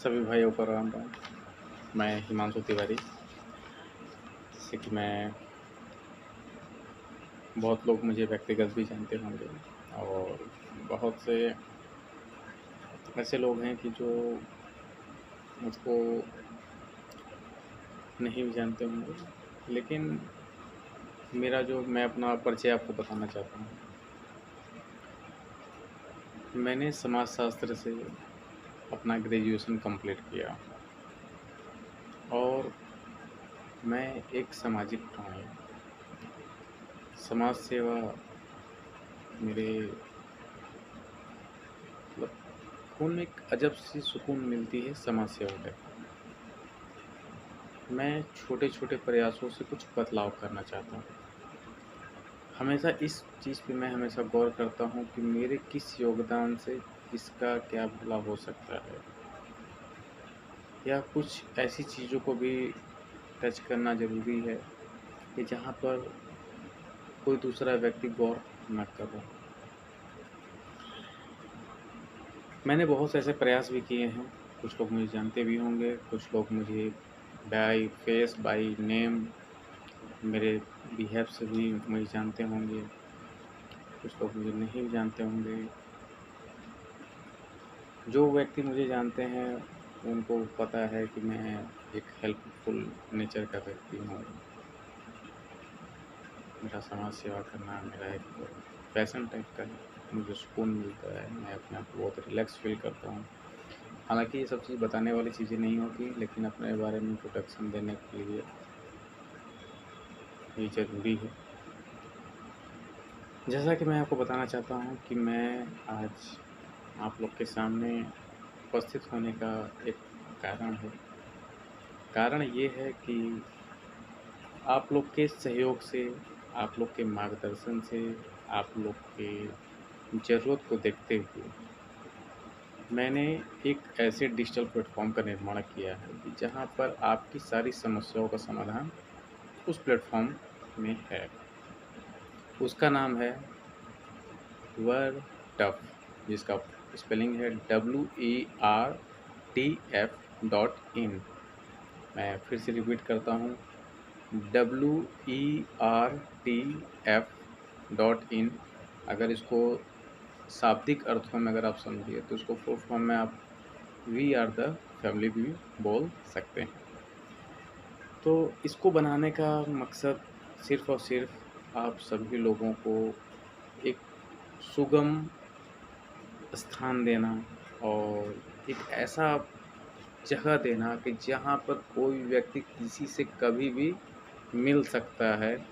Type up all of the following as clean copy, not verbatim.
सभी भाइयों को राम राम। मैं हिमांशु तिवारी। जैसे कि मैं बहुत लोग मुझे व्यक्तिगत भी जानते होंगे और बहुत से ऐसे लोग हैं कि जो मुझको नहीं भी जानते होंगे, लेकिन मैं अपना परिचय आपको बताना चाहता हूँ। मैंने समाजशास्त्र से अपना ग्रेजुएशन कंप्लीट किया और मैं एक सामाजिक प्राणी हूँ। समाज सेवा मेरे मतलब खून में एक अजब सी सुकून मिलती है समाज सेवा करके। मैं छोटे छोटे प्रयासों से कुछ बदलाव करना चाहता हूँ। हमेशा इस चीज़ पे मैं हमेशा गौर करता हूँ कि मेरे किस योगदान से किसका क्या भला हो सकता है, या कुछ ऐसी चीज़ों को भी टच करना ज़रूरी है कि जहाँ पर कोई दूसरा व्यक्ति गौर न कर रहा हो। मैंने बहुत से ऐसे प्रयास भी किए हैं। कुछ लोग मुझे जानते भी होंगे, कुछ लोग मुझे बाय फेस बाय नेम मेरे बिहेव से भी मुझे जानते होंगे, कुछ लोग मुझे नहीं भी जानते होंगे। जो व्यक्ति मुझे जानते हैं उनको पता है कि मैं एक हेल्पफुल नेचर का व्यक्ति हूँ। मेरा समाज सेवा करना मेरा एक पैशन टाइप का है। मुझे सुकून मिलता है, मैं अपने आप को बहुत रिलैक्स फील करता हूँ। हालांकि ये सब चीज़ बताने वाली चीज़ें नहीं होती, लेकिन अपने बारे में इंट्रोडक्शन देने के लिए ये ज़रूरी है। जैसा कि मैं आपको बताना चाहता हूँ कि मैं आज आप लोग के सामने उपस्थित होने का एक कारण है। कारण ये है कि आप लोग के सहयोग से, आप लोग के मार्गदर्शन से, आप लोग के ज़रूरत को देखते हुए मैंने एक ऐसे डिजिटल प्लेटफ़ॉर्म का निर्माण किया है कि जहाँ पर आपकी सारी समस्याओं का समाधान उस प्लेटफ़ॉर्म में है। उसका नाम है वर्टफ, जिसका स्पेलिंग है WERTF.in। मैं फिर से रिपीट करता हूँ, WERTF.in। अगर इसको शाब्दिक अर्थों में अगर आप समझिए तो इसको फुल फॉर्म में आप वी आर द फैमिली भी बोल सकते हैं। तो इसको बनाने का मकसद सिर्फ़ और सिर्फ़ आप सभी लोगों को एक सुगम स्थान देना और एक ऐसा जगह देना कि जहाँ पर कोई व्यक्ति किसी से कभी भी मिल सकता है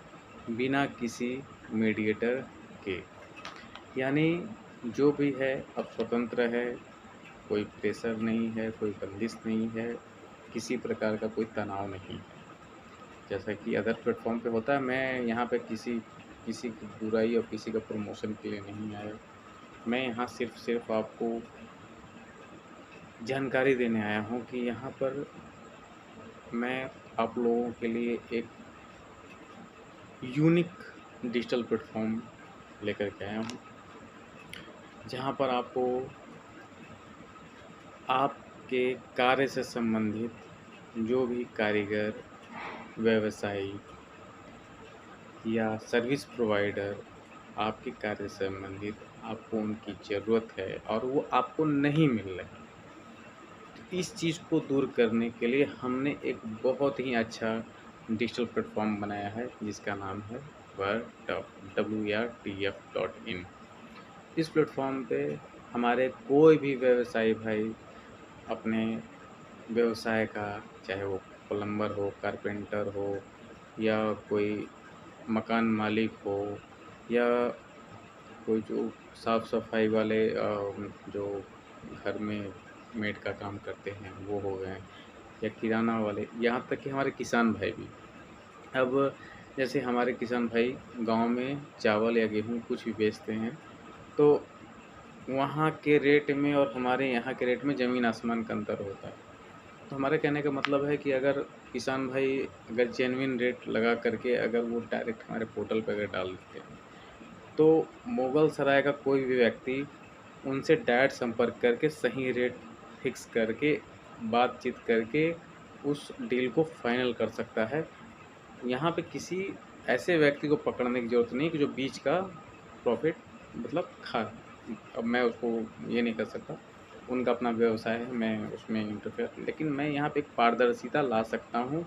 बिना किसी मीडिएटर के। यानी जो भी है अब स्वतंत्र है, कोई प्रेशर नहीं है, कोई बंदिश नहीं है, किसी प्रकार का कोई तनाव नहीं है। जैसा कि अदर प्लेटफ़ॉर्म पे होता है, मैं यहाँ पे किसी किसी की बुराई और किसी का प्रमोशन के लिए नहीं आया। मैं यहाँ सिर्फ़ आपको जानकारी देने आया हूँ कि यहाँ पर मैं आप लोगों के लिए एक यूनिक डिजिटल प्लेटफ़ॉर्म लेकर के आया हूँ, जहाँ पर आपको आपके कार्य से संबंधित जो भी कारीगर, व्यवसायी या सर्विस प्रोवाइडर आपके कार्य से संबंधित आपको उनकी ज़रूरत है और वो आपको नहीं मिल रहे हैं। तो इस चीज़ को दूर करने के लिए हमने एक बहुत ही अच्छा डिजिटल प्लेटफ़ॉर्म बनाया है जिसका नाम है वर्टफ, WERTF.in। इस प्लेटफ़ॉर्म पे हमारे कोई भी व्यवसायी भाई अपने व्यवसाय का, चाहे वो प्लम्बर हो, कारपेंटर हो या कोई मकान मालिक हो या कोई जो साफ-सफाई वाले जो घर में मेड का काम करते हैं वो हो गए, या किराना वाले, यहाँ तक कि हमारे किसान भाई भी। अब जैसे हमारे किसान भाई गाँव में चावल या गेहूँ कुछ भी बेचते हैं, तो वहाँ के रेट में और हमारे यहाँ के रेट में ज़मीन आसमान का अंतर होता है। तो हमारे कहने का मतलब है कि अगर किसान भाई अगर जेन्युइन रेट लगा करके अगर वो डायरेक्ट हमारे पोर्टल पे अगर डाल देते हैं, तो मुगल सराय का कोई भी व्यक्ति उनसे डायरेक्ट संपर्क करके सही रेट फिक्स करके बातचीत करके उस डील को फाइनल कर सकता है। यहाँ पे किसी ऐसे व्यक्ति को पकड़ने की ज़रूरत नहीं है कि जो बीच का प्रॉफ़िट मतलब खा। अब मैं उसको ये नहीं कर सकता, उनका अपना व्यवसाय है, मैं उसमें इंटरफेयर, लेकिन मैं यहाँ पे एक पारदर्शिता ला सकता हूँ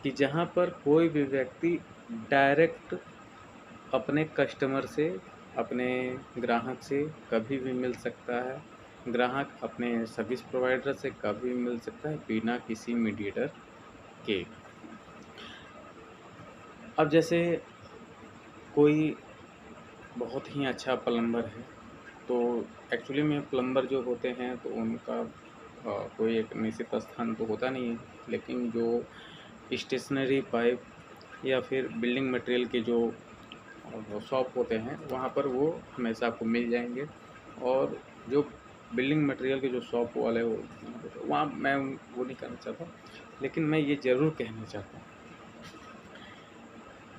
कि जहाँ पर कोई भी व्यक्ति डायरेक्ट अपने कस्टमर से, अपने ग्राहक से कभी भी मिल सकता है, ग्राहक अपने सर्विस प्रोवाइडर से कभी भी मिल सकता है बिना किसी मीडिएटर के। अब जैसे कोई बहुत ही अच्छा प्लम्बर है, तो एक्चुअली में प्लम्बर जो होते हैं तो उनका कोई एक निश्चित स्थान तो होता नहीं है, लेकिन जो स्टेशनरी पाइप या फिर बिल्डिंग मटेरियल के जो शॉप होते हैं वहाँ पर वो हमेशा आपको मिल जाएंगे। और जो बिल्डिंग मटेरियल के जो शॉप वाले हो वहाँ मैं वो नहीं करना चाहता, लेकिन मैं ये ज़रूर कहना चाहता हूँ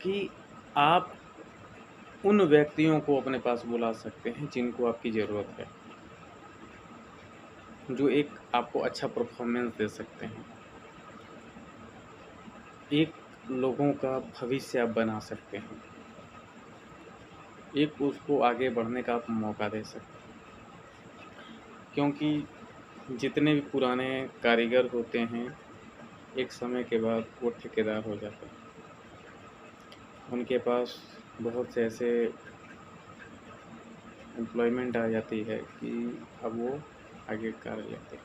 कि आप उन व्यक्तियों को अपने पास बुला सकते हैं जिनको आपकी ज़रूरत है, जो एक आपको अच्छा परफॉर्मेंस दे सकते हैं, एक लोगों का भविष्य आप बना सकते हैं, एक उसको आगे बढ़ने का आप मौका दे सकते हैं। क्योंकि जितने भी पुराने कारीगर होते हैं एक समय के बाद वो ठेकेदार हो जाते हैं, उनके पास बहुत से ऐसे एम्प्लॉयमेंट आ जाती है कि अब वो आगे कार्य लेते हैं।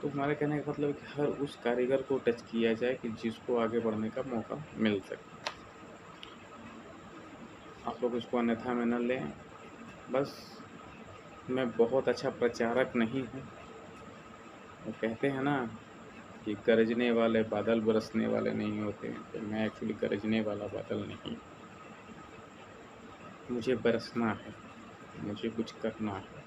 तो हमारे कहने का मतलब है कि हर उस कारीगर को टच किया जाए कि जिसको आगे बढ़ने का मौका मिल सके। आप लोग इसको अन्यथा में न लें। बस मैं बहुत अच्छा प्रचारक नहीं हूँ। वो कहते हैं ना कि गरजने वाले बादल बरसने वाले नहीं होते, तो मैं एक्चुअली गरजने वाला बादल नहीं, मुझे बरसना है, मुझे कुछ करना है।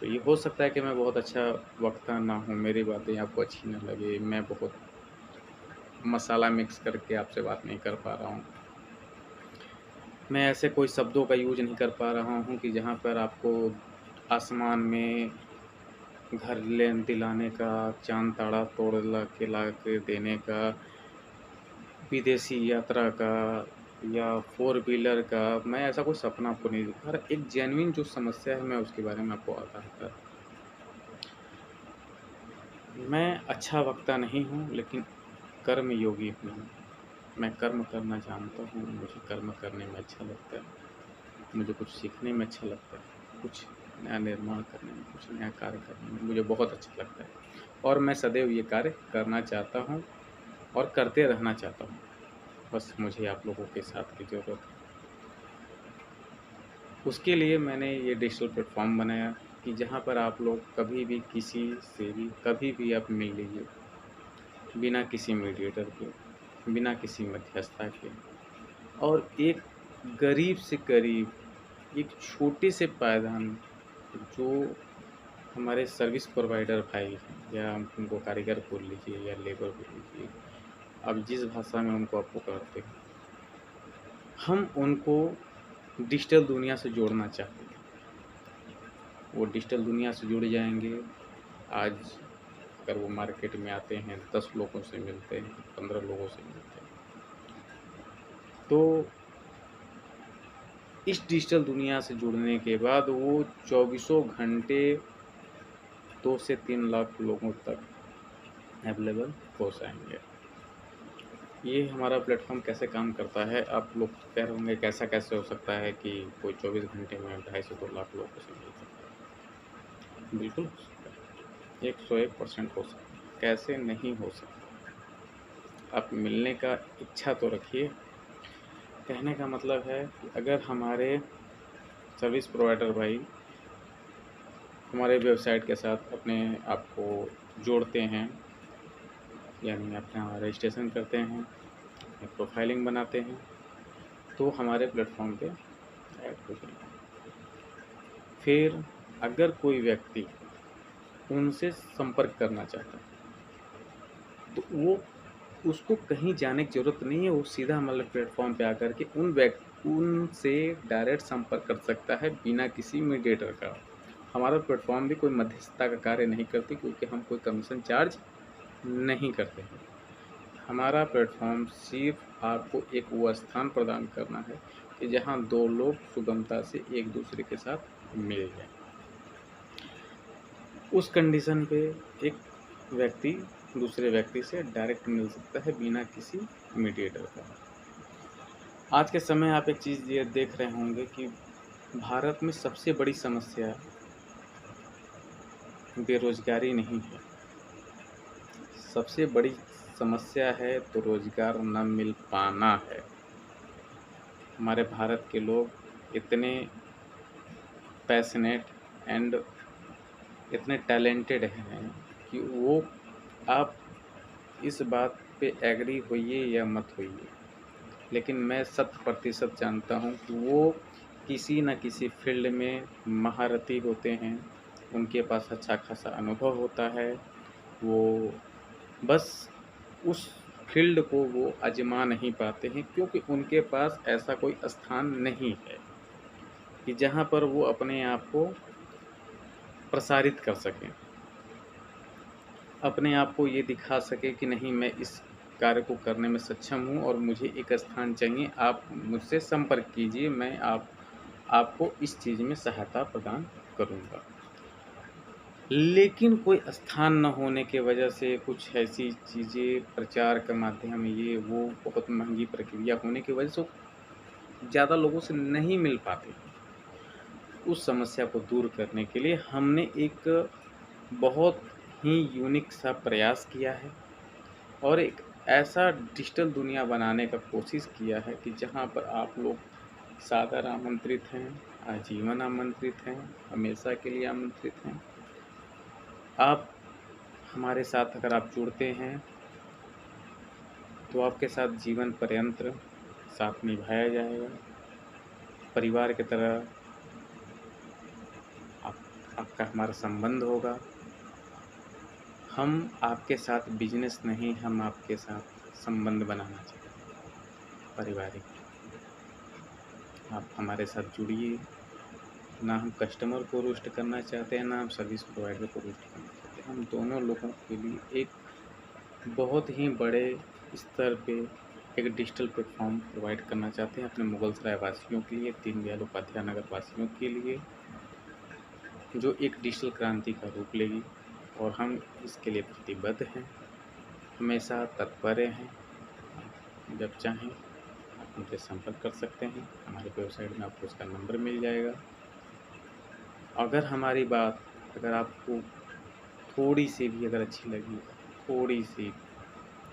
तो ये हो सकता है कि मैं बहुत अच्छा वक्ता ना हूँ, मेरी बातें आपको अच्छी ना लगे, मैं बहुत मसाला मिक्स करके आपसे बात नहीं कर पा रहा हूँ, मैं ऐसे कोई शब्दों का यूज नहीं कर पा रहा हूँ कि जहाँ पर आपको आसमान में घर ले दिलाने का, चाँद तारा तोड़ ला के देने का, विदेशी यात्रा का या 4 व्हीलर का, मैं ऐसा कोई सपना आपको नहीं दिखा रहा। एक जेन्युइन जो समस्या है मैं उसके बारे में आपको अवगत कर। मैं अच्छा वक्ता नहीं हूँ, लेकिन कर्म योगी हूँ। मैं कर्म करना जानता हूँ, मुझे कर्म करने में अच्छा लगता है, मुझे कुछ सीखने में अच्छा लगता है, कुछ नया निर्माण करने में, कुछ नया कार्य करने में मुझे बहुत अच्छा लगता है, और मैं सदैव ये कार्य करना चाहता हूँ और करते रहना चाहता हूँ। बस मुझे आप लोगों के साथ की ज़रूरत है। उसके लिए मैंने ये डिजिटल प्लेटफ़ॉर्म बनाया कि जहाँ पर आप लोग कभी भी किसी से भी कभी भी आप मिल लीजिए, बिना किसी मीडिएटर के, बिना किसी मध्यस्थता के, और एक गरीब से गरीब, एक छोटे से पायदान जो हमारे सर्विस प्रोवाइडर भाई हैं, या हम उनको कारीगर बोल लीजिए या लेबर बोल लीजिए, अब जिस भाषा में उनको आप पुकारते हैं, हम उनको डिजिटल दुनिया से जोड़ना चाहते हैं। वो डिजिटल दुनिया से जुड़ जाएंगे। आज अगर वो मार्केट में आते हैं, 10 लोगों से मिलते हैं, 15 लोगों से मिलते हैं, तो इस डिजिटल दुनिया से जुड़ने के बाद वो 24 घंटे 2 से 3 लाख लोगों तक अवेलेबल हो जाएंगे। ये हमारा प्लेटफॉर्म कैसे काम करता है, आप लोग कह रहे होंगे कैसा कैसे हो सकता है कि कोई 24 घंटे में 2.5 से 2 लाख लोगों से मिल सकता है। बिल्कुल हो सकता है, 101% हो सकता है, कैसे नहीं हो सकता। आप मिलने का इच्छा तो रखिए। कहने का मतलब है कि अगर हमारे सर्विस प्रोवाइडर भाई हमारे वेबसाइट के साथ अपने आप को जोड़ते हैं, यानी अपना रजिस्ट्रेशन करते हैं, प्रोफाइलिंग बनाते हैं, तो हमारे प्लेटफॉर्म पे ऐड हो जाएंगे। फिर अगर कोई व्यक्ति उनसे संपर्क करना चाहता है तो वो उसको कहीं जाने की ज़रूरत नहीं है, वो सीधा हमारे प्लेटफॉर्म पे आकर के उनसे डायरेक्ट संपर्क कर सकता है बिना किसी मीडिएटर का। हमारा प्लेटफॉर्म भी कोई मध्यस्थता का कार्य नहीं करती, क्योंकि हम कोई कमीशन चार्ज नहीं करते हैं। हमारा प्लेटफॉर्म सिर्फ आपको एक वो स्थान प्रदान करना है कि जहां दो लोग सुगमता से एक दूसरे के साथ मिल जाएं। उस कंडीशन पे एक व्यक्ति दूसरे व्यक्ति से डायरेक्ट मिल सकता है बिना किसी मीडिएटर का। आज के समय आप एक चीज़ ये देख रहे होंगे कि भारत में सबसे बड़ी समस्या बेरोजगारी नहीं है, सबसे बड़ी समस्या है तो रोजगार न मिल पाना है। हमारे भारत के लोग इतने पैशनेट एंड इतने टैलेंटेड हैं कि वो, आप इस बात पे एग्री होइए या मत होइए, लेकिन मैं 100% जानता हूँ कि वो किसी न किसी फील्ड में महारथी होते हैं, उनके पास अच्छा खासा अनुभव होता है। वो बस उस फील्ड को वो आजमा नहीं पाते हैं, क्योंकि उनके पास ऐसा कोई स्थान नहीं है कि जहाँ पर वो अपने आप को प्रसारित कर सकें, अपने आप को ये दिखा सके कि नहीं, मैं इस कार्य को करने में सक्षम हूँ और मुझे एक स्थान चाहिए, आप मुझसे संपर्क कीजिए, मैं आपको इस चीज़ में सहायता प्रदान करूँगा। लेकिन कोई स्थान न होने के वजह से कुछ ऐसी चीज़ें प्रचार के माध्यम ये वो बहुत महंगी प्रक्रिया होने की वजह से ज़्यादा लोगों से नहीं मिल पाते। उस समस्या को दूर करने के लिए हमने एक बहुत ही यूनिक सा प्रयास किया है और एक ऐसा डिजिटल दुनिया बनाने का कोशिश किया है कि जहाँ पर आप लोग सादर आमंत्रित हैं, आजीवन आमंत्रित हैं, हमेशा के लिए आमंत्रित हैं। आप हमारे साथ अगर आप जुड़ते हैं तो आपके साथ जीवन पर्यंत साथ निभाया जाएगा, परिवार की तरह आपका हमारा संबंध होगा। हम आपके साथ बिजनेस नहीं, हम आपके साथ संबंध बनाना चाहते हैं, पारिवारिक। आप हमारे साथ जुड़िए। ना हम कस्टमर को रोस्ट करना चाहते हैं, ना हम सर्विस प्रोवाइडर को रोस्ट करना चाहते हैं। हम दोनों लोगों के लिए एक बहुत ही बड़े स्तर पे एक डिजिटल प्लेटफॉर्म प्रोवाइड करना चाहते हैं अपने मुगलसराय वासियों के लिए, दीनदयाल उपाध्याय नगर वासियों के लिए, जो एक डिजिटल क्रांति का रूप लेगी। और हम इसके लिए प्रतिबद्ध हैं, हमेशा तत्पर हैं। जब चाहें आप मुझसे संपर्क कर सकते हैं, हमारे वेबसाइट में आपको उसका नंबर मिल जाएगा। अगर हमारी बात अगर आपको थोड़ी सी भी अगर अच्छी लगी, थोड़ी सी,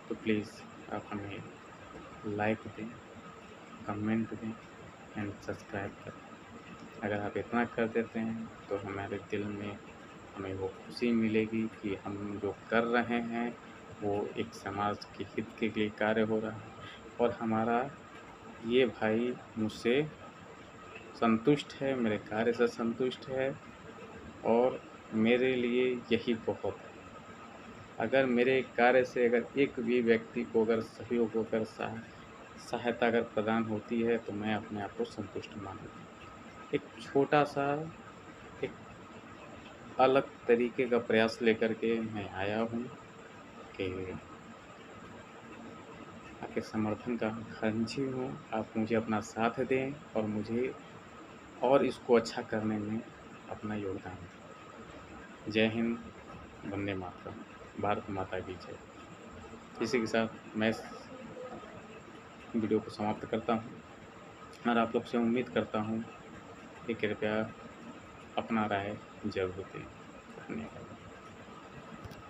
तो प्लीज़ आप हमें लाइक दें, कमेंट दें एंड सब्सक्राइब करें। अगर आप इतना कर देते हैं तो हमारे दिल में हमें वो खुशी मिलेगी कि हम जो कर रहे हैं वो एक समाज के हित के लिए कार्य हो रहा है, और हमारा ये भाई मुझसे संतुष्ट है, मेरे कार्य से संतुष्ट है, और मेरे लिए यही बहुत है। अगर मेरे कार्य से अगर एक भी व्यक्ति को अगर सहयोग होकर सहायता अगर प्रदान होती है तो मैं अपने आप को संतुष्ट मानूँगा। एक छोटा सा एक अलग तरीके का प्रयास लेकर के मैं आया हूँ कि आपके समर्थन का खंजी हूँ, आप मुझे अपना साथ दें और मुझे और इसको अच्छा करने में अपना योगदान दें। जय हिंद, वंदे मातरम, भारत माता की जय। इसी के साथ मैं इस वीडियो को समाप्त करता हूँ और आप लोग से उम्मीद करता हूँ कि कृपया अपना राय जरूर दें। धन्यवाद।